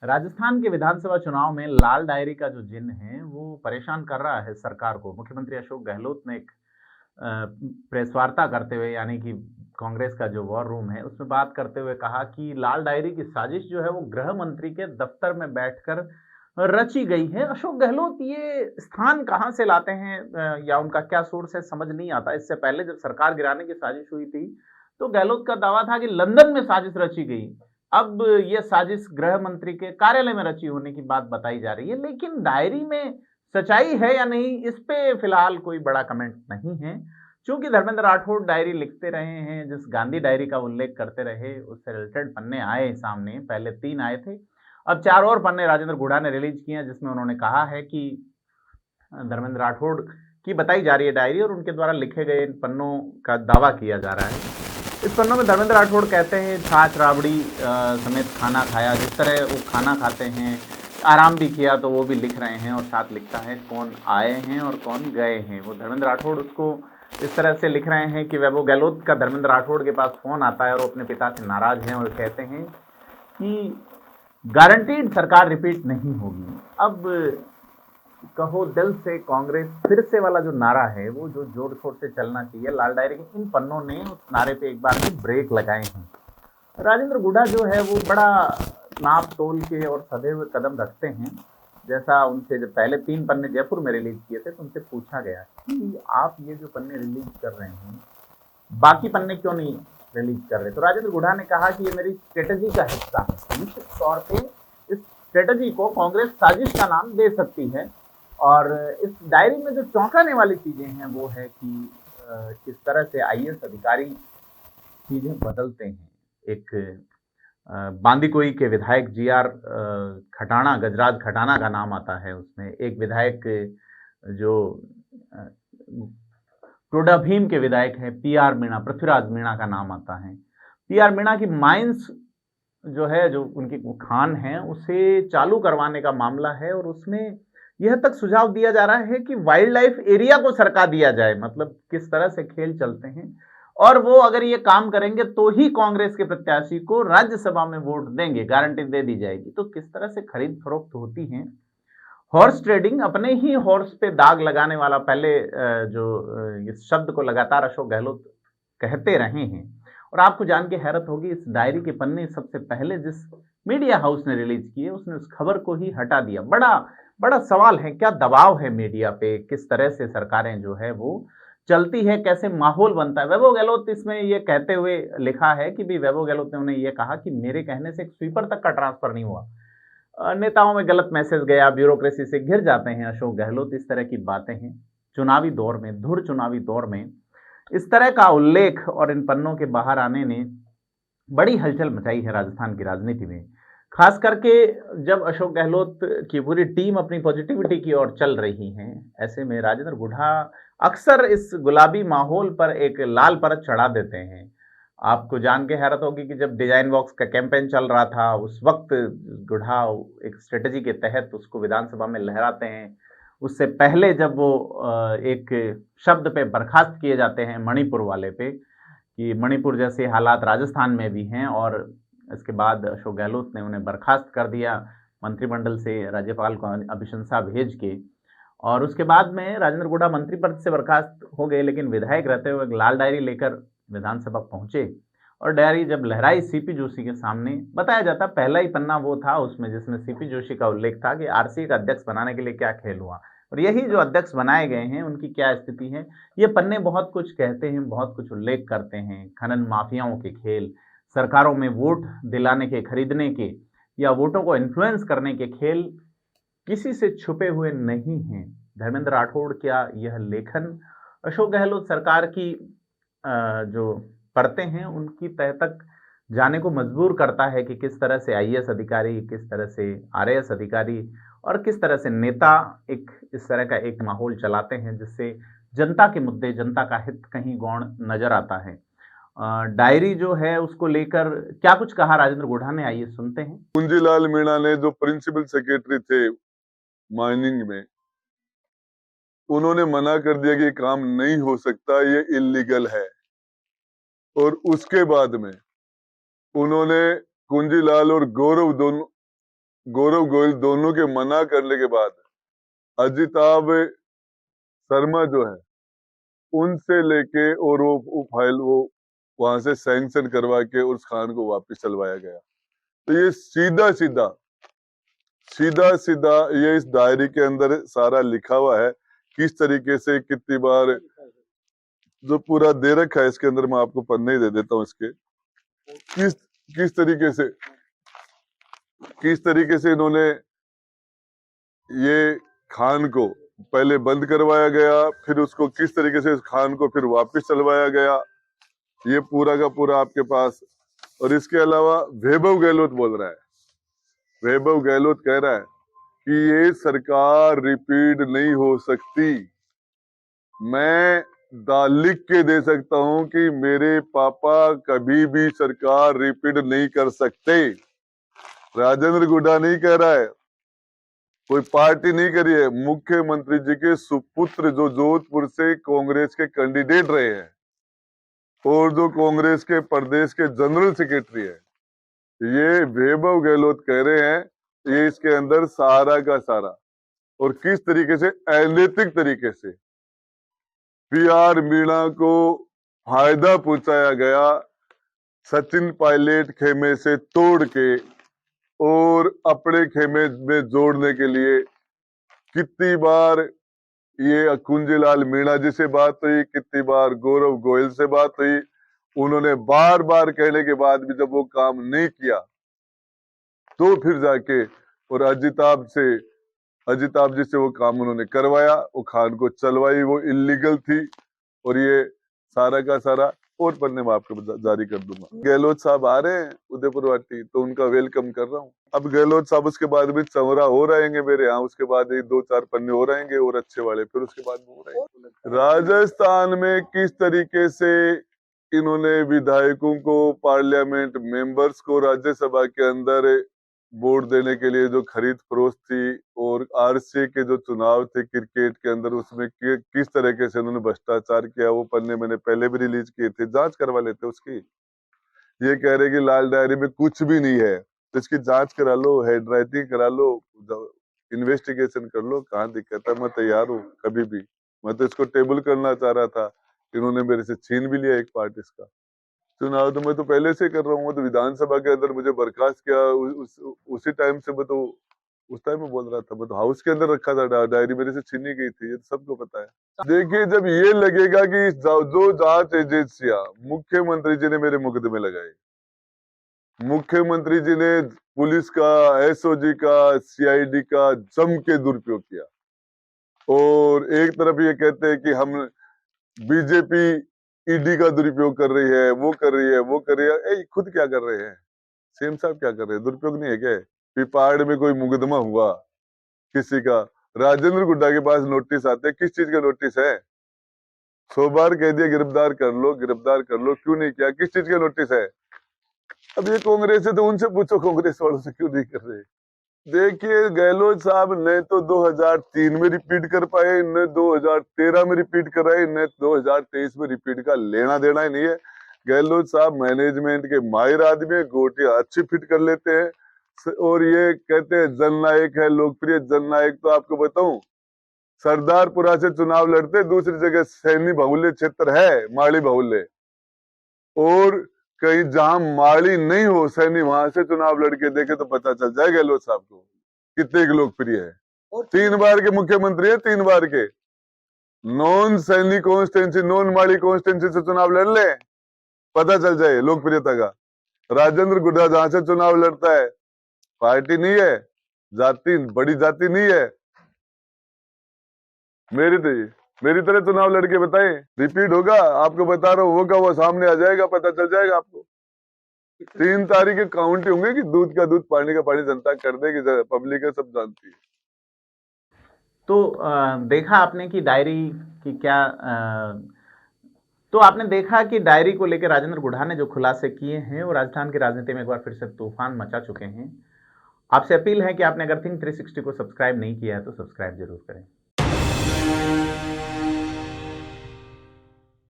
राजस्थान के विधानसभा चुनाव में लाल डायरी का जो जिन्न है वो परेशान कर रहा है सरकार को। मुख्यमंत्री अशोक गहलोत ने एक प्रेस वार्ता करते हुए, यानी कि कांग्रेस का जो वॉर रूम है उसमें बात करते हुए कहा कि लाल डायरी की साजिश जो है वो गृह मंत्री के दफ्तर में बैठकर रची गई है। अशोक गहलोत ये स्थान कहाँ से लाते हैं या उनका क्या सोर्स है समझ नहीं आता। इससे पहले जब सरकार गिराने की साजिश हुई थी तो गहलोत का दावा था कि लंदन में साजिश रची गई। अब ये साजिश गृह मंत्री के कार्यालय में रची होने की बात बताई जा रही है, लेकिन डायरी में सच्चाई है या नहीं इस पे फिलहाल कोई बड़ा कमेंट नहीं है। चूंकि धर्मेंद्र राठौड़ डायरी लिखते रहे हैं, जिस गांधी डायरी का उल्लेख करते रहे, उससे रिलेटेड पन्ने आए सामने, पहले 3 आए थे, अब 4 और पन्ने राजेंद्र गुढ़ा ने रिलीज किए हैं, जिसमें उन्होंने कहा है कि धर्मेंद्र राठौड़ की बताई जा रही है डायरी और उनके द्वारा लिखे गए इन पन्नों का दावा किया जा रहा है। इस पन्नों में धर्मेंद्र राठौड़ कहते हैं छाछ राबड़ी समेत खाना खाया। जिस तरह वो खाना खाते हैं, आराम भी किया, तो वो भी लिख रहे हैं और साथ लिखता है कौन आए हैं और कौन गए हैं। वो धर्मेंद्र राठौड़ उसको इस तरह से लिख रहे हैं कि वैभव गहलोत का धर्मेंद्र राठौड़ के पास फोन आता है और वो अपने पिता से नाराज हैं और कहते हैं कि गारंटीड सरकार रिपीट नहीं होगी। अब कहो दिल से कांग्रेस फिर से वाला जो नारा है वो जो जोर शोर से चलना चाहिए, लाल डायरी के इन पन्नों ने उस नारे पे एक बार में ब्रेक लगाए हैं। राजेंद्र गुढ़ा जो है वो बड़ा नाप तोल के और सधे हुए कदम रखते हैं। जैसा उनसे जब पहले 3 पन्ने जयपुर में रिलीज किए थे तो उनसे पूछा गया कि आप ये जो पन्ने रिलीज कर रहे हैं, बाकी पन्ने क्यों नहीं रिलीज कर रहे। तो राजेंद्र गुढ़ा ने कहा कि ये मेरी स्ट्रेटजी का हिस्सा है। निश्चित तौर पे इस स्ट्रेटजी को कांग्रेस साजिश का नाम दे सकती है। और इस डायरी में जो चौंकाने वाली चीजें हैं वो है कि किस तरह से आईएएस अधिकारी चीजें बदलते हैं। एक बांदीकुई के विधायक जीआर खटाना, गजराज खटाना का नाम आता है उसमें। एक विधायक जो टोडा भीम के विधायक हैं पीआर मीणा, पृथ्वीराज मीणा का नाम आता है। पीआर मीणा की माइंस जो है, जो उनकी खान है, उसे चालू करवाने का मामला है और उसमें यह तक सुझाव दिया जा रहा है कि वाइल्ड लाइफ एरिया को सरका दिया जाए। मतलब किस तरह से खेल चलते हैं। और वो अगर ये काम करेंगे तो ही कांग्रेस के प्रत्याशी को राज्यसभा में वोट देंगे, गारंटी दे दी जाएगी। तो किस तरह से खरीद फरोख्त होती है। हॉर्स ट्रेडिंग, अपने ही हॉर्स पे दाग लगाने वाला पहले इस शब्द को लगातार अशोक गहलोत कहते रहे हैं। और आपको जान के हैरत होगी, इस डायरी के पन्ने सबसे पहले जिस मीडिया हाउस ने रिलीज किए उसने उस खबर को ही हटा दिया। बड़ा बड़ा सवाल है, क्या दबाव है मीडिया पे, किस तरह से सरकारें जो है वो चलती है, कैसे माहौल बनता है। वैभव गहलोत इसमें ये कहते हुए लिखा है कि भी वैभव गहलोत ने उन्हें ये कहा कि मेरे कहने से एक स्वीपर तक का ट्रांसफर नहीं हुआ, नेताओं में गलत मैसेज गया, ब्यूरोक्रेसी से घिर जाते हैं अशोक गहलोत। इस तरह की बातें हैं। चुनावी दौर में, धुर चुनावी दौर में इस तरह का उल्लेख और इन पन्नों के बाहर आने ने बड़ी हलचल मचाई है राजस्थान की राजनीति में। खास करके जब अशोक गहलोत की पूरी टीम अपनी पॉजिटिविटी की ओर चल रही है, ऐसे में राजेंद्र गुढ़ा अक्सर इस गुलाबी माहौल पर एक लाल परत चढ़ा देते हैं। आपको जान के हैरत होगी कि जब डिजाइन बॉक्स का कैंपेन चल रहा था उस वक्त गुढ़ा एक स्ट्रेटजी के तहत उसको विधानसभा में लहराते हैं। उससे पहले जब वो एक शब्द पे बर्खास्त किए जाते हैं मणिपुर वाले पे, कि मणिपुर जैसे हालात राजस्थान में भी हैं, और इसके बाद अशोक गहलोत ने उन्हें बर्खास्त कर दिया मंत्रिमंडल से, राज्यपाल को अभिशंसा भेज के। और उसके बाद में राजेंद्र गुढ़ा मंत्री पद से बर्खास्त हो गए, लेकिन विधायक रहते हुए लाल डायरी लेकर विधानसभा पहुंचे। और डायरी जब लहराई सीपी जोशी के सामने, बताया जाता पहला ही पन्ना वो था उसमें जिसमें सीपी जोशी का उल्लेख था कि आरसीए का अध्यक्ष बनाने के लिए क्या खेल हुआ और यही जो अध्यक्ष बनाए गए हैं उनकी क्या स्थिति है। ये पन्ने बहुत कुछ कहते हैं, बहुत कुछ उल्लेख करते हैं। खनन माफियाओं के खेल, सरकारों में वोट दिलाने के, खरीदने के या वोटों को इन्फ्लुएंस करने के खेल किसी से छुपे हुए नहीं हैं। धर्मेंद्र राठौड़ क्या यह लेखन अशोक गहलोत सरकार की जो पढ़ते हैं उनकी तह तक जाने को मजबूर करता है कि किस तरह से आईएएस अधिकारी, किस तरह से आरएएस अधिकारी और किस तरह से नेता एक इस तरह का एक माहौल चलाते हैं जिससे जनता के मुद्दे, जनता का हित कहीं गौण नजर आता है। डायरी जो है उसको लेकर क्या कुछ कहा राजेंद्र गुढ़ा ने, आइए सुनते हैं। कुंजीलाल मीणा ने, जो प्रिंसिपल सेक्रेटरी थे माइनिंग में, उन्होंने मना कर दिया कि काम नहीं हो सकता, ये इलीगल है। और उसके बाद में उन्होंने कुंजीलाल और गौरव दोनों गौरव गोयल दोनों के मना करने के बाद अजिताभ शर्मा जो है उनसे लेके और वो फाइल वो वहां से सैंक्शन करवा के उस खान को वापस चलवाया गया। तो ये सीधा सीधा ये इस डायरी के अंदर सारा लिखा हुआ है, किस तरीके से कितनी बार, जो पूरा दे रखा है इसके अंदर, मैं आपको पन्ने ही दे देता हूँ इसके, किस तरीके से इन्होंने ये खान को पहले बंद करवाया गया, फिर उसको किस तरीके से इस खान को फिर वापस चलवाया गया, ये पूरा का पूरा आपके पास। और इसके अलावा वैभव गहलोत बोल रहा है, वैभव गहलोत कह रहा है कि ये सरकार रिपीट नहीं हो सकती। मैं लिख के दे सकता हूं कि मेरे पापा कभी भी सरकार रिपीट नहीं कर सकते। राजेंद्र गुड्डा नहीं कह रहा है, कोई पार्टी नहीं करी है, मुख्यमंत्री जी के सुपुत्र जो जोधपुर से कांग्रेस के कैंडिडेट रहे हैं और जो कांग्रेस के प्रदेश के जनरल सेक्रेटरी है, ये वैभव गहलोत कह रहे हैं ये इसके अंदर सारा का सारा, और किस तरीके से अनैतिक तरीके से पीआर मीणा को फायदा पहुंचाया गया, सचिन पायलट खेमे से तोड़ के और अपने खेमे में जोड़ने के लिए। कितनी बार ये कुंजीलाल मीणा जी से बात हुई, कितनी बार गौरव गोयल से बात हुई, उन्होंने बार बार कहने के बाद भी जब वो काम नहीं किया तो फिर जाके और अजिताभ जी से वो काम उन्होंने करवाया, वो खान को चलवाई, वो इलीगल थी। और ये सारा का सारा और पन्ने में आपको जारी कर दूंगा। गहलोत साहब आ रहे हैं उदयपुर वाटी, तो उनका वेलकम कर रहा हूँ। अब गहलोत साहब उसके बाद भी चौरा हो रहेंगे मेरे यहाँ, उसके बाद 2-4 पन्ने हो रहेंगे और अच्छे वाले, फिर उसके बाद हो रहेंगे। राजस्थान में किस तरीके से इन्होंने विधायकों को, पार्लियामेंट मेंबर्स को राज्यसभा के अंदर वोट देने के लिए जो खरीद फरोख्त थी, और आरसीए के जो चुनाव थे क्रिकेट के अंदर, उसमें किस तरीके से उन्होंने भ्रष्टाचार किया, वो पन्ने मैंने पहले भी रिलीज किए थे, जांच करवा लेते उसकी। ये कह रहे कि लाल डायरी में कुछ भी नहीं है, तो इसकी जांच करा लो, हेड राइटिंग करा लो, इन्वेस्टिगेशन कर लो, कहाँ दिक्कत है। मैं तैयार हूँ कभी भी। मैं तो इसको टेबल करना चाह रहा था, इन्होंने मेरे से छीन भी लिया एक पार्ट इसका। चुनाव तो मैं तो पहले से कर रहा हूँ, तो विधानसभा के अंदर मुझे बर्खास्त किया, उसी टाइम से मैं तो उस टाइम में बोल रहा था, मैं तो हाउस के अंदर रखा था, डायरी मेरे से छीनी गई थी, ये तो सबको पता है। देखिए, जब ये लगेगा कि जो जांच एजेंसियां, मुख्यमंत्री जी ने मेरे मुकदमे लगाए, मुख्यमंत्री जी ने पुलिस का, एसओजी का, सीआईडी का जम के दुरुपयोग किया, और एक तरफ ये कहते हैं कि हम बीजेपी ईडी का दुरुपयोग कर रही है, वो कर रही है, वो कर रही है। खुद क्या कर रहे हैं सीएम साहब, क्या कर रहे हैं? दुरुपयोग नहीं है क्या? पिपाड़ में कोई मुकदमा हुआ किसी का, राजेंद्र गुड्डा के पास नोटिस आते, किस चीज का नोटिस है? 100 बार कह दिया गिरफ्तार कर लो, गिरफ्तार कर लो, क्यों नहीं किया? किस चीज का नोटिस है? अब ये कांग्रेस है तो उनसे पूछो, कांग्रेस वालों से क्यों नहीं कर रहे? देखिए, गहलोत साहब ने तो 2003 में रिपीट कर पाए, न 2013 में रिपीट कराए, न 2023 में रिपीट का लेना देना ही नहीं है। गहलोत साहब मैनेजमेंट के माहिर आदमी है, गोटियां अच्छी फिट कर लेते हैं, और ये कहते हैं जननायक है, लोकप्रिय जननायक। तो आपको बताऊं, सरदारपुरा से चुनाव लड़ते, दूसरी जगह सैनी बाहुल्य क्षेत्र है, माड़ी बाहुल्य, और कहीं जहां माड़ी नहीं हो सैनी, वहां से चुनाव लड़के देखे तो पता चल जाए गहलोत साहब को कितने लोकप्रिय है। 3 बार के मुख्यमंत्री है, 3 बार के। नॉन सैनी कॉन्स्टिट्यूंसी, नॉन माड़ी कॉन्स्टिट्यूंसी से चुनाव लड़ ले, पता चल जाए लोकप्रियता का। राजेंद्र गुड्डा जहां से चुनाव लड़ता है, पार्टी नहीं है, जाति, बड़ी जाति नहीं है, मेरी तरह चुनाव लड़के बताएं, रिपीट होगा? आपको बता रहा हूँ, होगा, वो सामने आ जाएगा, पता चल जाएगा आपको। 3 तारीख के काउंट होंगे कि दूध का दूध, पानी का पानी जनता कर देगी, पब्लिक है, सब जानती है। तो देखा आपने कि डायरी की क्या तो आपने देखा कि डायरी को लेकर राजेंद्र गुड्डा ने जो खुलासे किए हैं, वो राजस्थान की राजनीति में एक बार फिर से तूफान मचा चुके हैं। आपसे अपील है कि आपने अगर थिंक 360 को सब्सक्राइब नहीं किया है तो सब्सक्राइब जरूर करें।